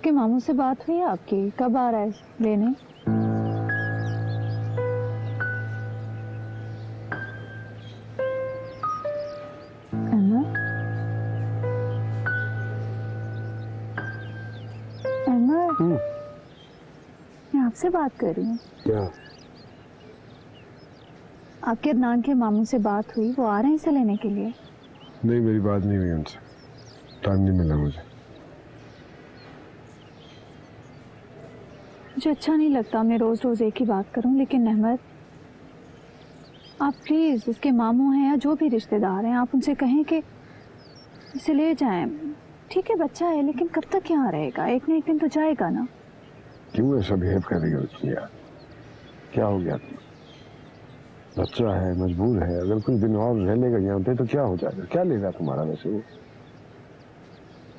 उसके मामू से बात हुई आपकी? कब आ रहा है लेने? अहमद, अहमद, मैं आपसे बात कर रही हूँ। क्या? आपके अदनान के मामू से बात हुई? वो आ रहे हैं इसे लेने के लिए? नहीं, मेरी बात नहीं हुई उनसे, टाइम नहीं मिला मुझे। मुझे अच्छा नहीं लगता मैं रोज रोज एक ही बात करूं, लेकिन अहमद आप प्लीज उसके मामू हैं या जो भी रिश्तेदार हैं, आप उनसे कहें कि इसे ले जाएं। ठीक है बच्चा है, लेकिन कब तक यहाँ रहेगा? एक न एक दिन तो जाएगा ना। क्यों ऐसा बिहेव कर रही हो यार? क्या हो गया तुम? बच्चा है, मजबूर है, अगर कुछ दिन और रह लेगा यहाँ पे तो क्या हो जाएगा? क्या ले रहा तुम्हारा वैसे वो?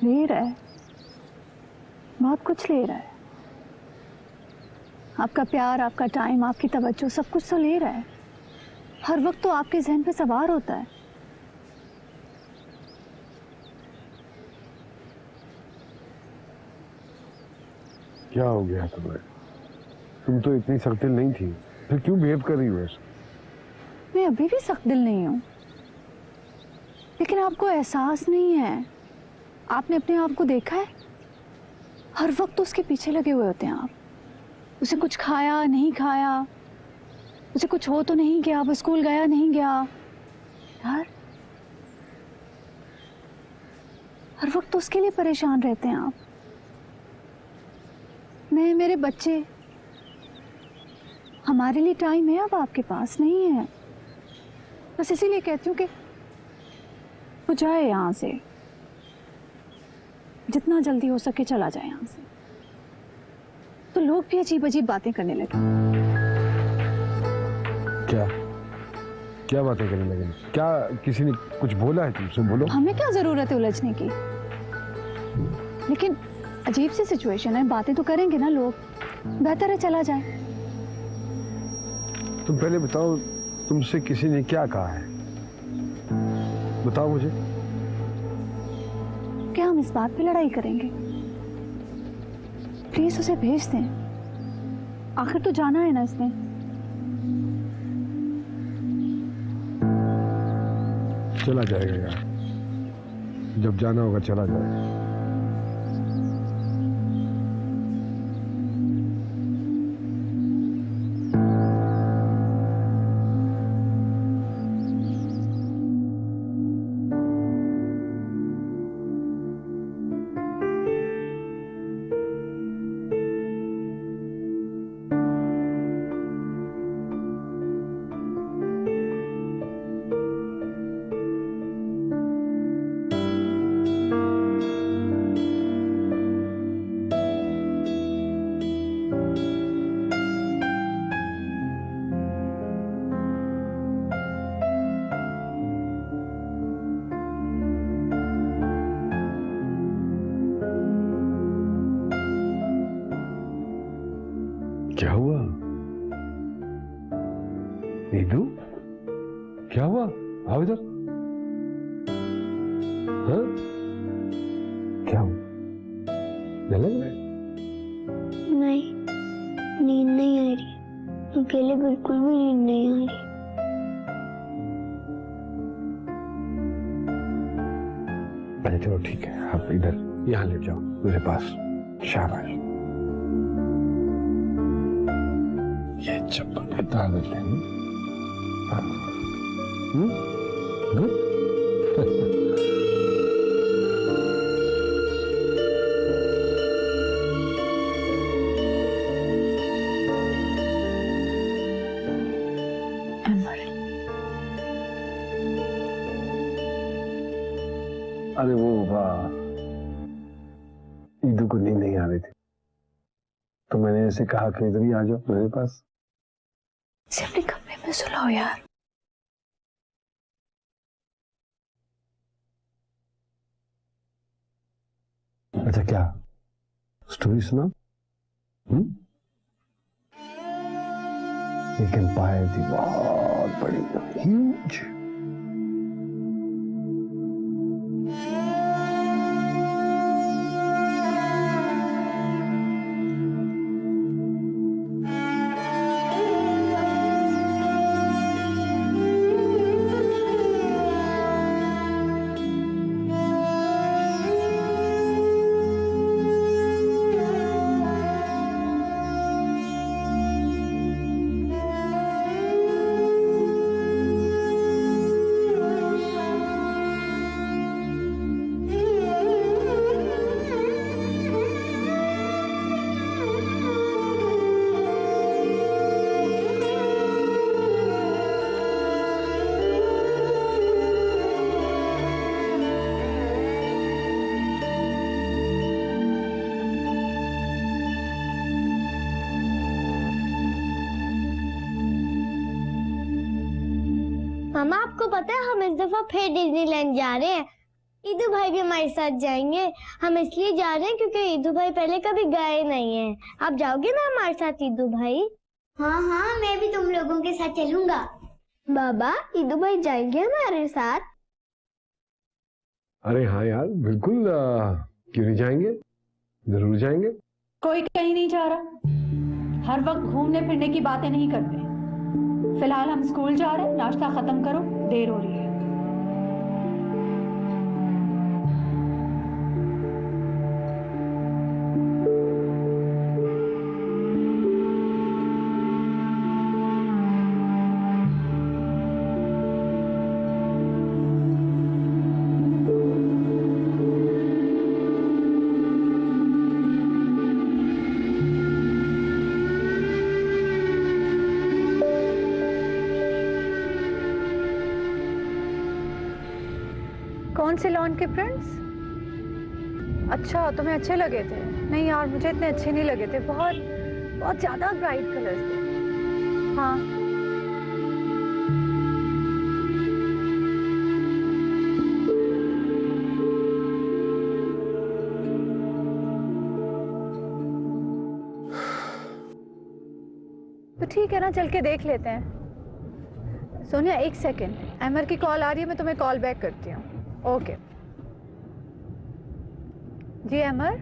ले रहा है, बहुत कुछ ले रहा है। आपका प्यार, आपका टाइम, आपकी तवज्जो, सब कुछ तो ले रहा है। हर वक्त तो आपके जहन पे सवार होता है। क्या हो गया तुम्हें? तुम तो इतनी सख्त दिल नहीं थी, फिर क्यों बिहेव कर रही हो ऐसा? मैं अभी भी सख्त दिल नहीं हूं, लेकिन आपको एहसास नहीं है। आपने अपने आप को देखा है? हर वक्त तो उसके पीछे लगे हुए होते हैं आप। उसे कुछ खाया नहीं खाया, उसे कुछ हो तो नहीं गया, वो स्कूल गया नहीं गया, यार हर वक्त तो उसके लिए परेशान रहते हैं आप। मैं, मेरे बच्चे, हमारे लिए टाइम है अब आपके पास नहीं है। बस इसीलिए कहती हूँ कि वो जाए यहाँ से, जितना जल्दी हो सके चला जाए यहाँ से। तो लोग भी अजीब अजीब बातें करने लगे। क्या क्या बातें करने लगे? क्या किसी ने कुछ बोला है तुमसे? बोलो। हमें क्या जरूरत है उलझने की? लेकिन अजीब सी सिचुएशन है, बातें तो करेंगे ना लोग। बेहतर है चला जाए। तुम पहले बताओ, तुमसे किसी ने क्या कहा है? बताओ मुझे। क्या हम इस बात पे लड़ाई करेंगे? प्लीज उसे भेज दें, आखिर तो जाना है ना इसने। चला जाएगा यार, जब जाना होगा चला जाएगा। क्या हुआ नीदू? क्या हुआ? आओ इधर। हाँ? क्या हुआ? जलन है? नहीं, नींद नहीं आ रही। अकेले बिल्कुल भी नींद नहीं आ रही। अच्छा चलो ठीक है, आप इधर यहाँ लेट जाओ मेरे पास। शाबाश। ये चप्पल पे तार देते हैं। गुड। अरे वो ईदू को नींद नहीं आ रही थी, तो मैंने ऐसे कहा कि इधर ही आ जाओ मेरे पास। सिर्फ अपने कमरे में सुलाओ यार। अच्छा क्या स्टोरी सुना? एक एम्पायर थी बहुत बड़ी, ह्यूज। मम्मा आपको पता है हम इस दफा फिर डिज्नीलैंड जा रहे हैं। ईदू भाई भी हमारे साथ जाएंगे। हम इसलिए जा रहे हैं क्योंकि ईदू भाई पहले कभी गए नहीं हैं। आप जाओगे ना हमारे साथ ईदू भाई? हाँ हाँ, मैं भी तुम लोगों के साथ चलूंगा। बाबा, ईदू भाई जाएंगे हमारे साथ? अरे हाँ यार, बिल्कुल, क्यों नहीं जाएंगे, जरूर जाएंगे। कोई कहीं नहीं जा रहा। हर वक्त घूमने फिरने की बातें नहीं करते। फिलहाल हम स्कूल जा रहे हैं। नाश्ता खत्म करो, देर हो रही है। कौन से लॉन के प्रिंट्स? अच्छा, तुम्हें अच्छे लगे थे? नहीं यार, मुझे इतने अच्छे नहीं लगे थे। बहुत बहुत ज्यादा ब्राइट कलर्स थे। हाँ, तो ठीक है ना, चल के देख लेते हैं। सोनिया, एक सेकेंड, अमर की कॉल आ रही है, मैं तुम्हें कॉल बैक करती हूँ। ओके जी अमर।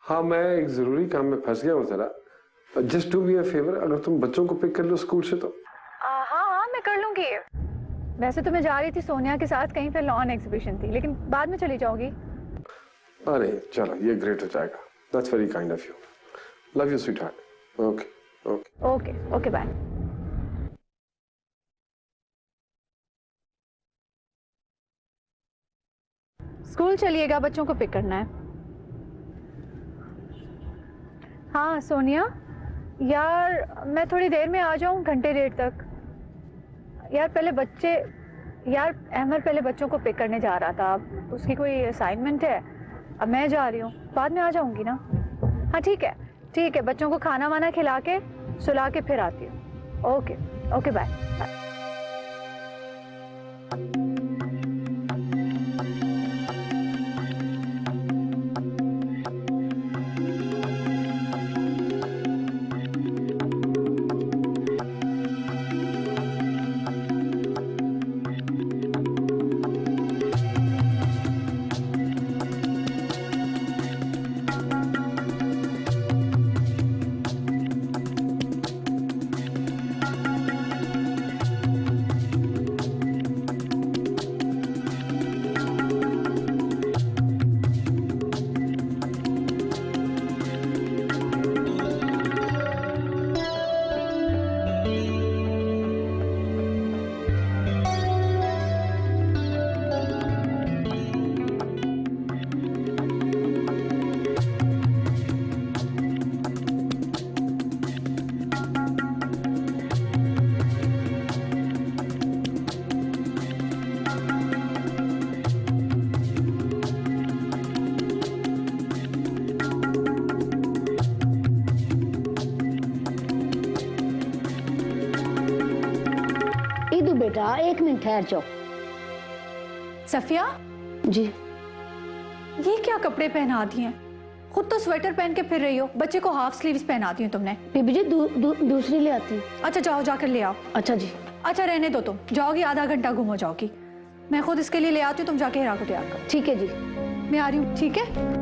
हाँ, मैं एक जरूरी काम में फंस गया हूँ जरा। Just do me a favour, अगर तुम बच्चों को पिक कर लो स्कूल से तो। हाँ हाँ, मैं कर लूंगी। वैसे तो मैं जा रही थी सोनिया के साथ, कहीं पे लॉन एग्जीबिशन थी, लेकिन बाद में चली जाऊंगी। अरे चलो, ये ग्रेट हो जाएगा। That's very kind of you. Love you sweetheart. Okay okay okay okay, bye. School चलिएगा, बच्चों को पिक करना है। हाँ सोनिया, यार मैं थोड़ी देर में आ जाऊँ, घंटे डेढ़ तक। यार अहमद पहले बच्चों को पिक करने जा रहा था, अब उसकी कोई असाइनमेंट है, अब मैं जा रही हूँ, बाद में आ जाऊंगी ना। हाँ ठीक है, बच्चों को खाना वाना खिला के सुला के फिर आती हूँ। Okay okay, bye. बेटा, एक मिनट ठहर जाओ। सफिया जी, ये क्या कपड़े पहना दिए हैं? खुद तो स्वेटर पहन के फिर रही हो, बच्चे को हाफ स्लीव्स पहना दी हो तुमने। बीबी जी दूसरी ले आती। अच्छा जाओ, जाकर ले आओ। अच्छा जी। अच्छा रहने दो, तुम जाओगी आधा घंटा घूमो जाओगी, मैं खुद इसके लिए ले आती हूँ, तुम जाके हिरा को तैयार करो। ठीक है जी, मैं आ रही हूँ। ठीक है।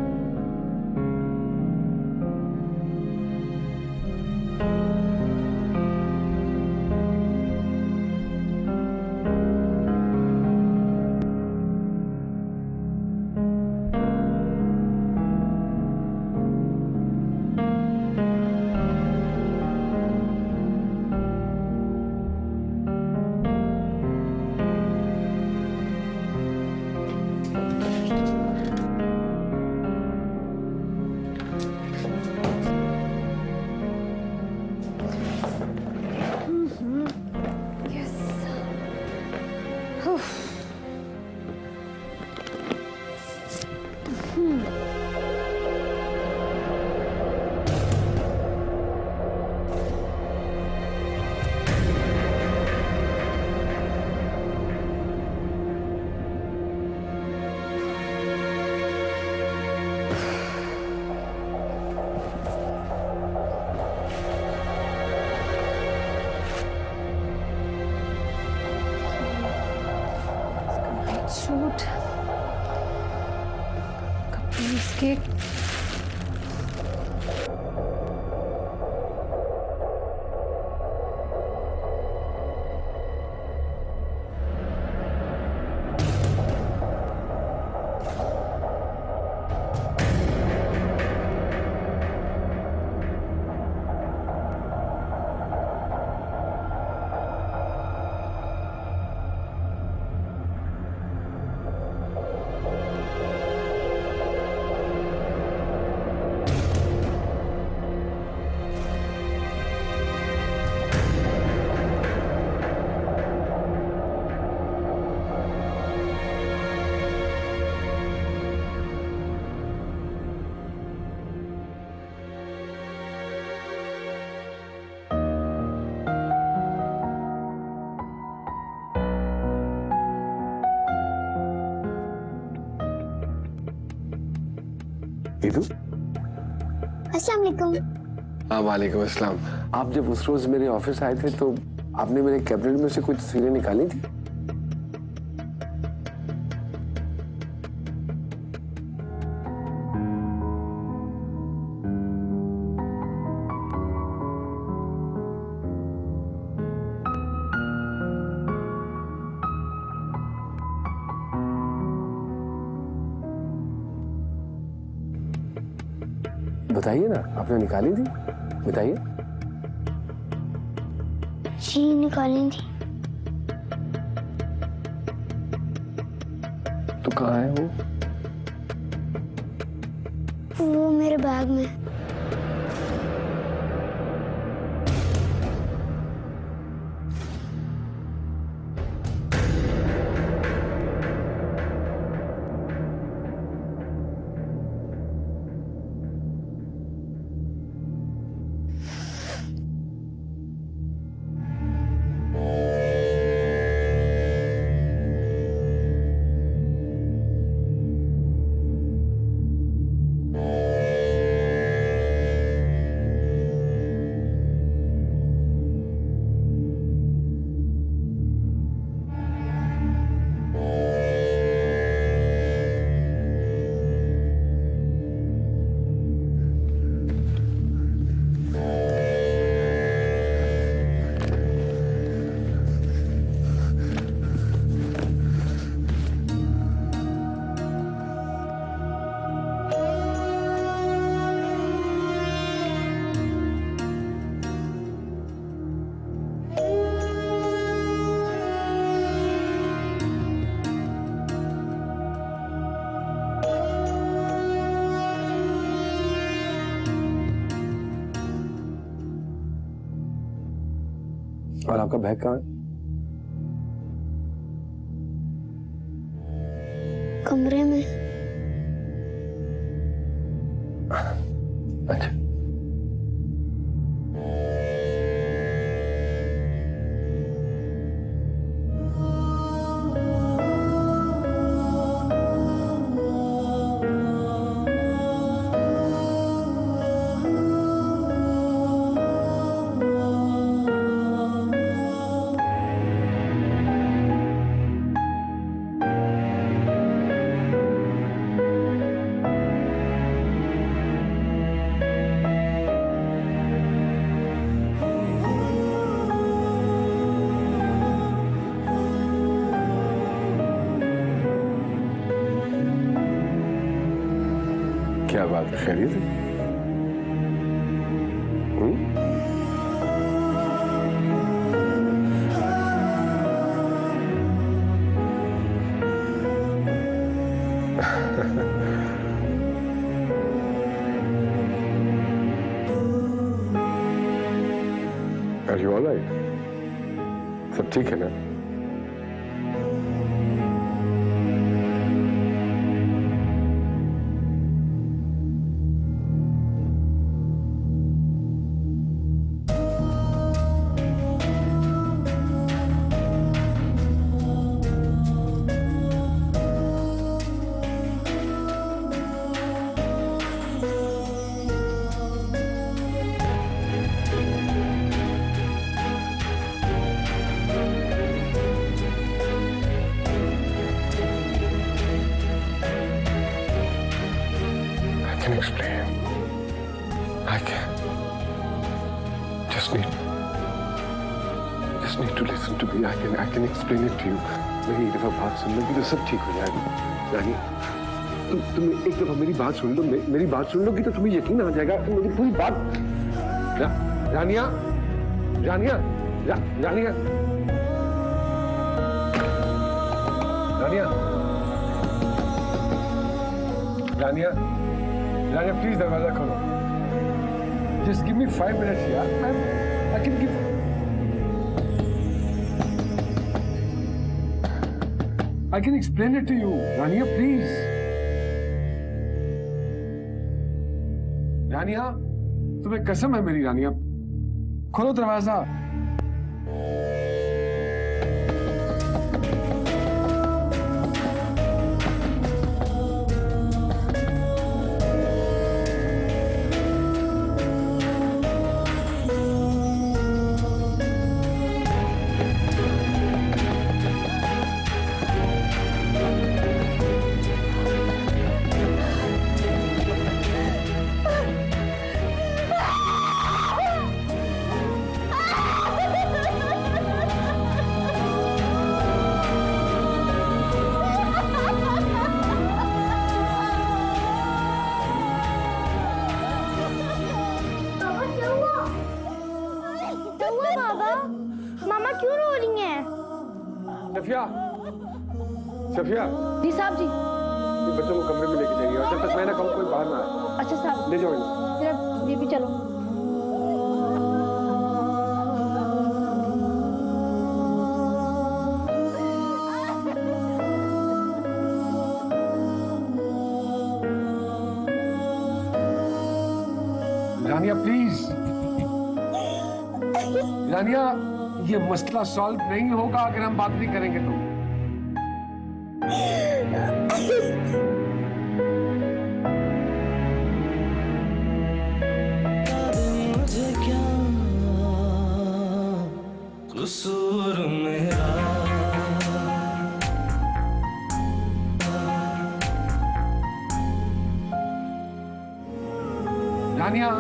सूट कपड़े इसके इदु? अस्सलाम वालेकुम। हाँ वालेकुम अस्सलाम। आप जब उस रोज मेरे ऑफिस आए थे तो आपने मेरे कैबिनेट में से कुछ तस्वीरें निकाली थी? बताइए ना, आपने निकाली थी? बताइए। जी निकाली थी। तो कहाँ है वो मेरे बैग में। और आपका बैग कहाँ है? कमरे में। अच्छा। क्या बात है, खैरियत है? Are you all right? सब ठीक है ना? can explain. I can. Just need to listen to me. I can explain it to you. मेरी एक दफा बात सुन लो कि तो सब ठीक हो जाएगा। रानी, तुम एक दफा मेरी बात सुन लो। मेरी बात सुन लोगी तो तुम्हें यकीन आ जाएगा। तुम मेरी पूरी बात रानिया, रानिया, रानिया, रानिया, रानिया, रानिया, प्लीज दरवाजा खोलो। Just give me 5 minutes here. I can give. I can explain it to you, Rania, please. रानिया, तुम्हें कसम है मेरी रानिया, खोलो दरवाजा। मामा क्यों रो रही हैं? सफिया, सफिया, जी साहब जी। ये बच्चों को कमरे में लेके जाइए और जब तक मैं ना कहूँ कोई बाहर ना आए। अच्छा साहब, ले जाओ इन्हें। जरा ये भी चलो। रानिया प्लीज, रानिया, ये मसला सॉल्व नहीं होगा अगर हम बात नहीं करेंगे तो। मुझे क्या कसूर मेरा, रानिया,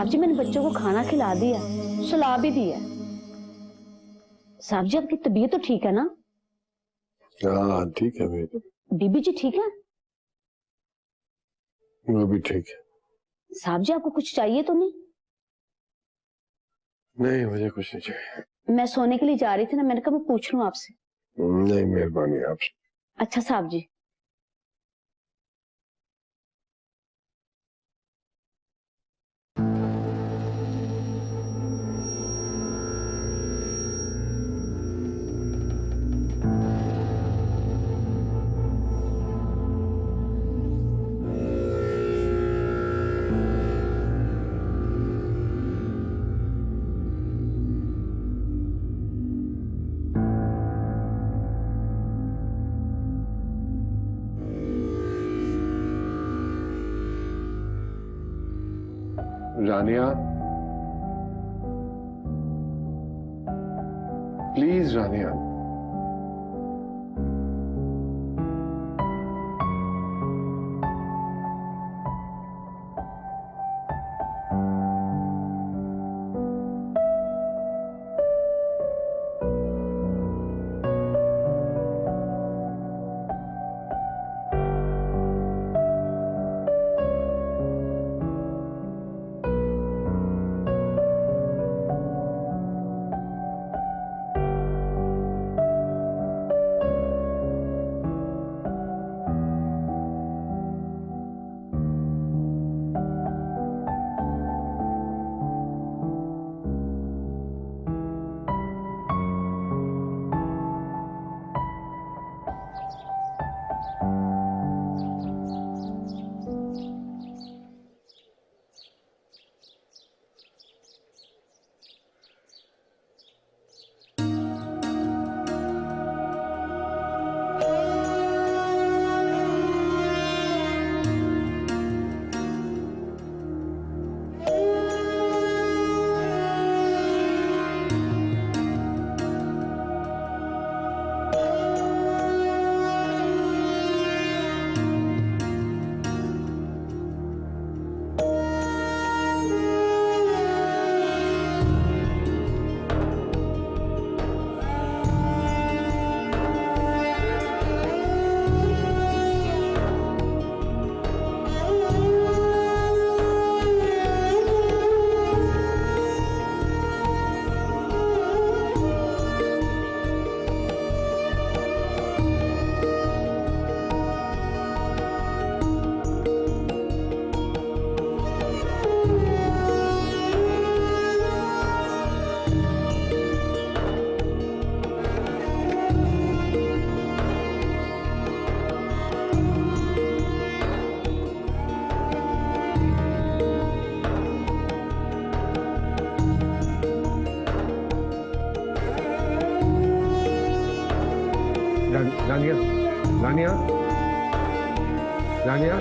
साहब जी मैंने बच्चों को खाना खिला दिया, सुला भी दिया। साहब जी आपकी तबीयत तो ठीक है ना? हाँ ठीक है बेटी, बीबी जी ठीक है? वो भी ठीक है। साहब जी आपको कुछ चाहिए तो नहीं? नहीं मुझे कुछ नहीं चाहिए। मैं सोने के लिए जा रही थी ना, मैंने कहा मैं पूछ लूं आपसे। नहीं मेहरबानी आपसे। अच्छा साहब जी। रानिया, प्लीज रानिया। रानिया, रानिया, रानिया।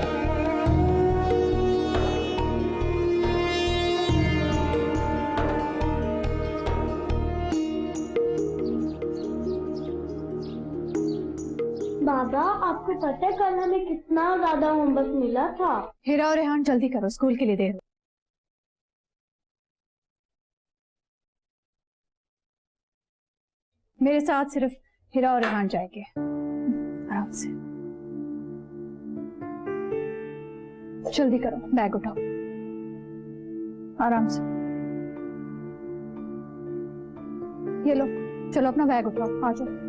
बाबा आपको पता है कल हमें कितना ज्यादा होमवर्क मिला था? हिरा और रेहान जल्दी करो, स्कूल के लिए देर हो। मेरे साथ सिर्फ हिरा और रेहान जाएंगे। आराम से, जल्दी करो, बैग उठाओ, आराम से। ये लो, चलो अपना बैग उठाओ, आ जाओ।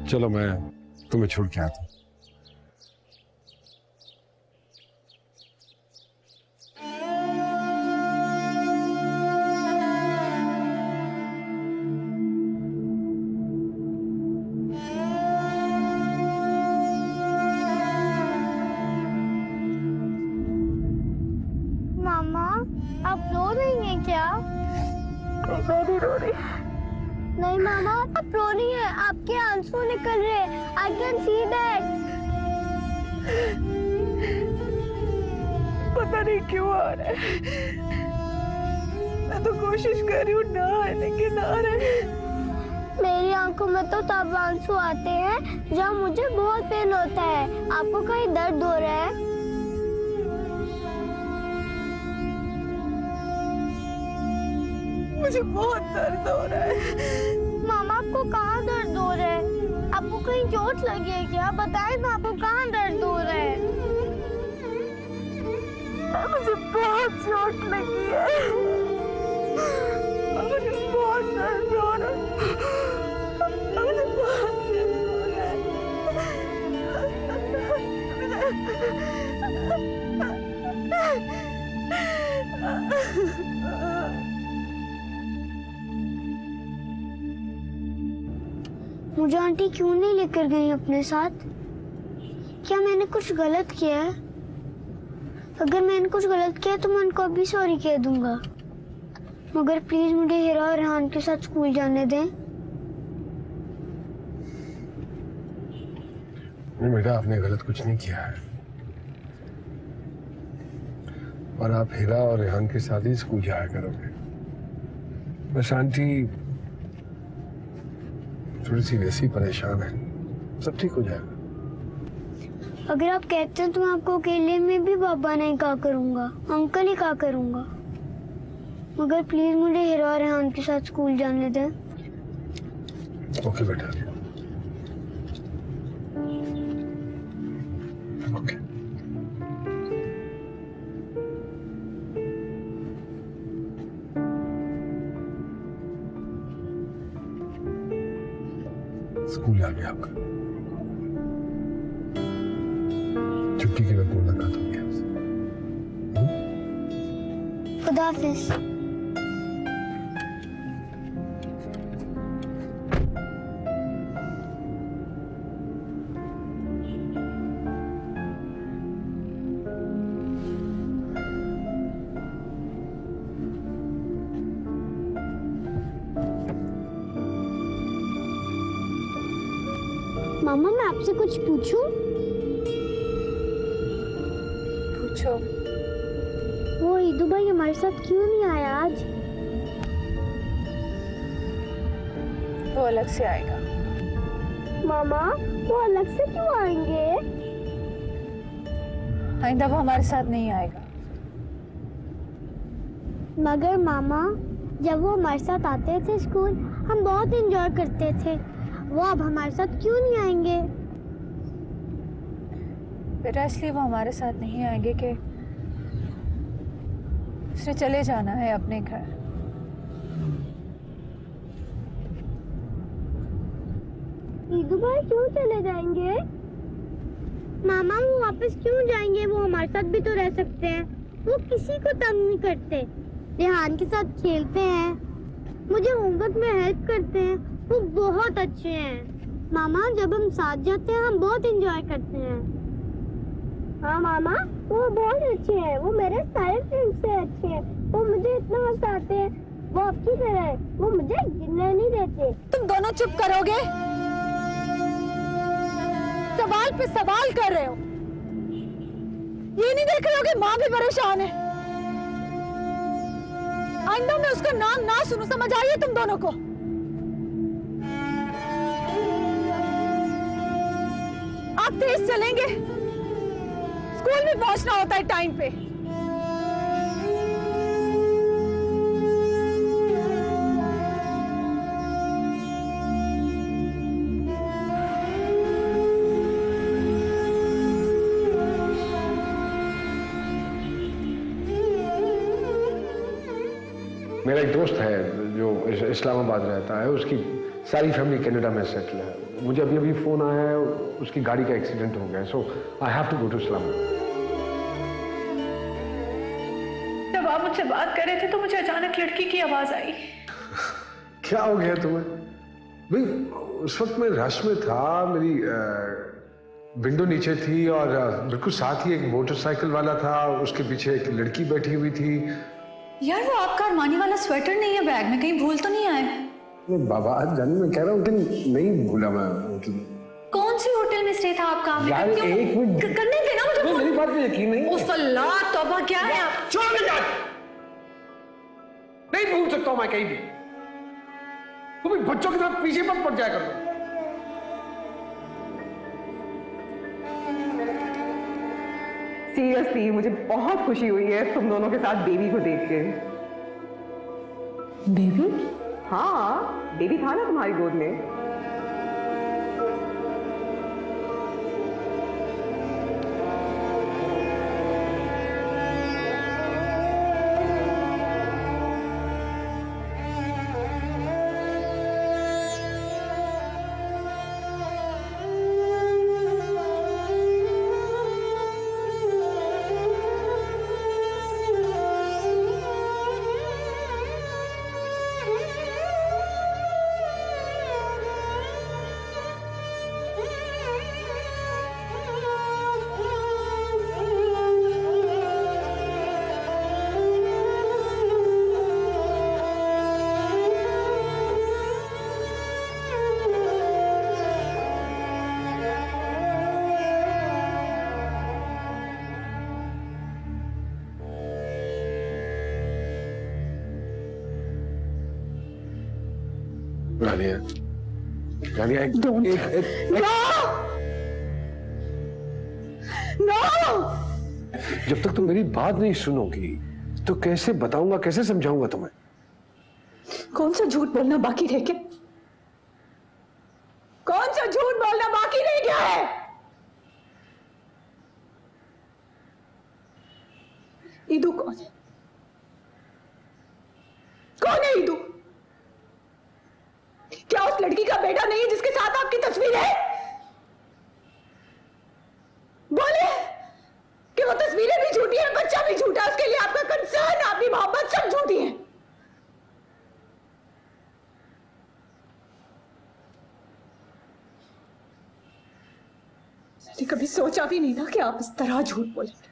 चलो मैं तुम्हें छोड़ के आता हूँ। आप रो रही हैं क्या? मैं नहीं रो रही। नहीं मामा, आप रो रही हैं, आपके आंसू निकल रहे हैं। I can see that. पता नहीं क्यों आ रहा है। मैं तो कोशिश कर रही हूँ ना आए, लेकिन आ रहे हैं। मेरी आंखों में तो तब आंसू आते हैं जब मुझे बहुत पेन होता है। आपको कहीं दर्द हो रहा है? मुझे बहुत दर्द हो रहा है। मामा, आपको कहाँ दर्द हो रहा है? आपको कहीं चोट लगी है क्या? बताएं ना, आपको कहाँ दर्द हो रहा है? मुझे बहुत चोट लगी है। मुझे बहुत दर्द हो रहा है। मुझे बहुत दर्द हो रहा है। मुझे आंटी क्यों नहीं लेकर गई अपने साथ? क्या मैंने कुछ गलत किया है? अगर मैंने कुछ गलत किया तो मैं उनको अभी सॉरी कह दूंगा, मगर प्लीज मुझे हिरा और रेहान के साथ स्कूल जाने दें। नहीं बेटा, आपने गलत कुछ नहीं किया है और आप हिरा और रेहान के साथ ही स्कूल जाया करोगे। बस आंटी थोड़ी सी वैसी परेशान है, सब ठीक हो जाएगा। अगर आप कहते हैं तो मैं आपको अकेले में भी बाबा नहीं कहा करूंगा, अंकल ही कहा करूंगा, मगर प्लीज मुझे हिरा और रेहान के साथ स्कूल जाने दें। ओके बेटा, ओके। स्कूल आ गया आपका, छुट्टी के वक्त मुलाकात होगी आपसे। खुदा हाफिज। मामा, मैं आपसे कुछ पूछूं? पूछो। वो ईदू भाई हमारे साथ क्यों नहीं आया आज? वो अलग से आएगा। मामा, वो अलग से क्यों आएंगे? आइंदा वो हमारे साथ नहीं आएगा। मगर मामा, जब वो हमारे साथ आते थे स्कूल, हम बहुत एंजॉय करते थे। वो अब हमारे साथ क्यों नहीं आएंगे? बेटा, इसलिए वो हमारे साथ नहीं आएंगे कि उसने चले जाना है अपने घर। ईदू भाई क्यों चले जाएंगे? मामा, वो वापस क्यों जाएंगे? वो हमारे साथ भी तो रह सकते हैं। वो किसी को तंग नहीं करते, रेहान के साथ खेलते हैं, मुझे होमवर्क में हेल्प करते हैं। वो बहुत अच्छे हैं। मामा, जब हम साथ जाते हैं हम बहुत एंजॉय करते हैं। हाँ मामा, वो बहुत अच्छे हैं। वो मेरे सारे फ्रेंड्स से अच्छे हैं। वो मुझे इतना हंसाते हैं। वो आपकी तरह है, वो मुझे गिरने नहीं देते। तुम दोनों चुप करोगे? सवाल पे सवाल कर रहे हो। ये नहीं देख रहे हो कि माँ भी परेशान है? आइंदा मैं उसका नाम ना सुनूं, समझ आई है तुम दोनों को? आप तेज चलेंगे, स्कूल भी पहुंचना होता है टाइम पे। मेरा एक दोस्त है जो इस्लामाबाद रहता है, उसकी सारी फैमिली कनाडा में सेटल है। मुझे अभी अभी फोन आया है, उसकी गाड़ी का एक्सीडेंट हो गया, so I have to go to Islamabad. जब आप मुझसे बात कर रहे थे तो मुझे अचानक लड़की की आवाज आई। क्या हो गया तुम्हें? भाई उस वक्त मैं रश में था, मेरी विंडो नीचे थी और बिल्कुल साथ ही एक मोटरसाइकिल वाला था, उसके पीछे एक लड़की बैठी हुई थी। यार वो आपका अरमानी वाला स्वेटर नहीं है बैग में, कहीं भूल तो नहीं आए? नहीं बाबा, आज जाने मैं कह रहा हूँ कि नहीं भूला मैं। कौन सी होटल में स्टे था आपका? यार एक मिनट करने देना मुझे। मेरी बात पे यकीन नहीं। उफ अल्लाह, तौबा क्या है आप? छोड़ यार, नहीं भूल सकता हूँ मैं कहीं भी। तुम इन बच्चों की तरफ पीछे मत पड़ जाया करो। सीरियसली मुझे बहुत खुशी हुई है तुम दोनों के साथ बेबी को देख के। बेबी? हाँ, बेबी था ना तुम्हारी गोद में। रानिया, रानिया एक जब तक तुम मेरी बात नहीं सुनोगी तो कैसे बताऊंगा, कैसे समझाऊंगा तुम्हें? कौन सा झूठ बोलना बाकी रह गया? कौन सा झूठ बोलना बाकी रह गया है? ईदू कौन है? कौन है ईदू? क्या उस लड़की का बेटा नहीं है जिसके साथ आपकी तस्वीर है? बोले कि वो तस्वीरें भी झूठी है, बच्चा भी झूठा, उसके लिए आपका कंसर्न, आपकी मोहब्बत सब झूठी है। मैंने कभी सोचा भी नहीं था कि आप इस तरह झूठ बोलेंगे।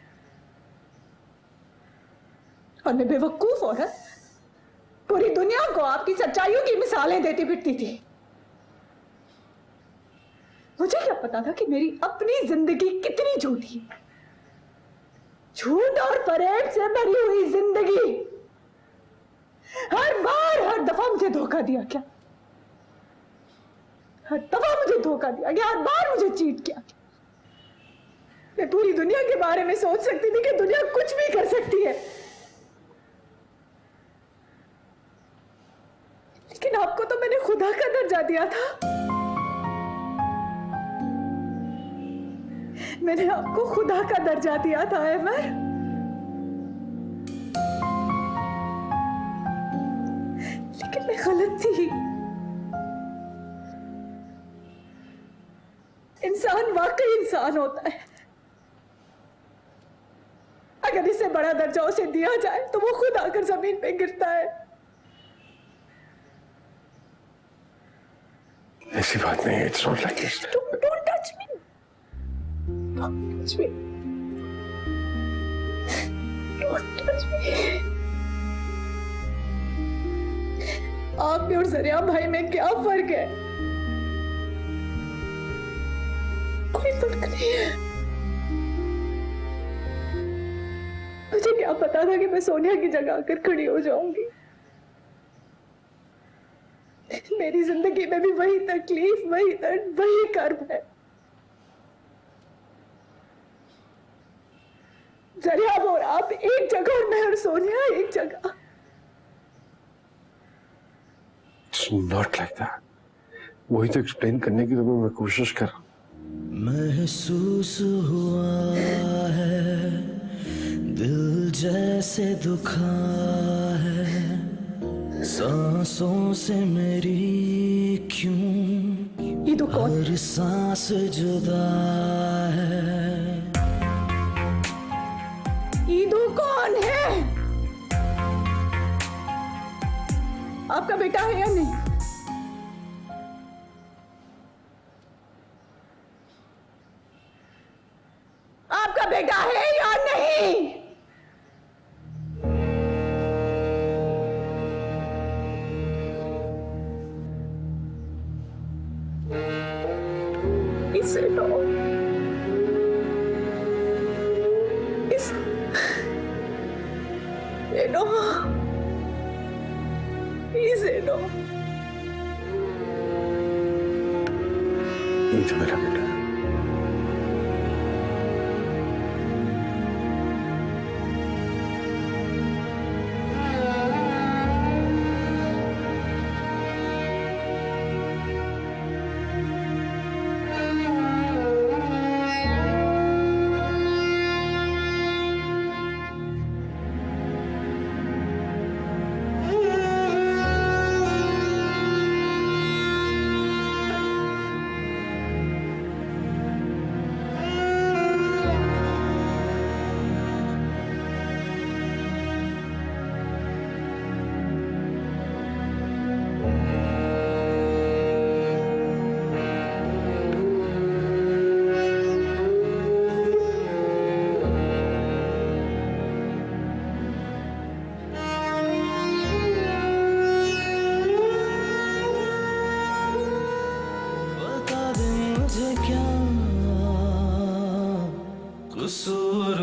और मैं बेवकूफ औरत पूरी दुनिया को आपकी सच्चाइयों की मिसालें देती फिरती थी। मुझे क्या पता था कि मेरी अपनी जिंदगी कितनी झूठी है। झूठ और फरेब से भरी हुई जिंदगी। हर बार हर दफा मुझे धोखा दिया क्या? हर दफा मुझे धोखा दिया गया, हर बार मुझे चीट किया। मैं पूरी दुनिया के बारे में सोच सकती थी कि दुनिया कुछ भी कर सकती है, लेकिन आपको तो मैंने खुदा का दर्जा दिया था। मैंने आपको खुदा का दर्जा दिया था अमर। लेकिन मैं गलत थी। इंसान वाकई इंसान होता है। अगर इससे बड़ा दर्जा उसे दिया जाए तो वो खुद आकर जमीन पे गिरता है। ऐसी बात नहीं है, it's not like this. Don't touch me. Don't touch me. Don't touch me. आप में और जरिया भाई में क्या फर्क है? कोई फर्क नहीं है। मुझे क्या पता था कि मैं सोनिया की जगह आकर खड़ी हो जाऊंगी। मेरी जिंदगी में भी वही तकलीफ, वही दर्द, वही कर्ब है। जरिया और आप एक जगह और मैं और सोनिया एक जगह। It's not like that. वही तो एक्सप्लेन करने की तो मैं कोशिश कर रहा हूं। महसूस हुआ है दिल जैसे दुखा है, सांसों से मेरी क्यों ईदू कौन? हर सांस जुदा है। ईदू कौन है? आपका बेटा है या नहीं? आपका बेटा है या नहीं? Zeno. Zeno. Please, Zeno. ये था मेरा बेटा। बता दे मुझे क्या कसूर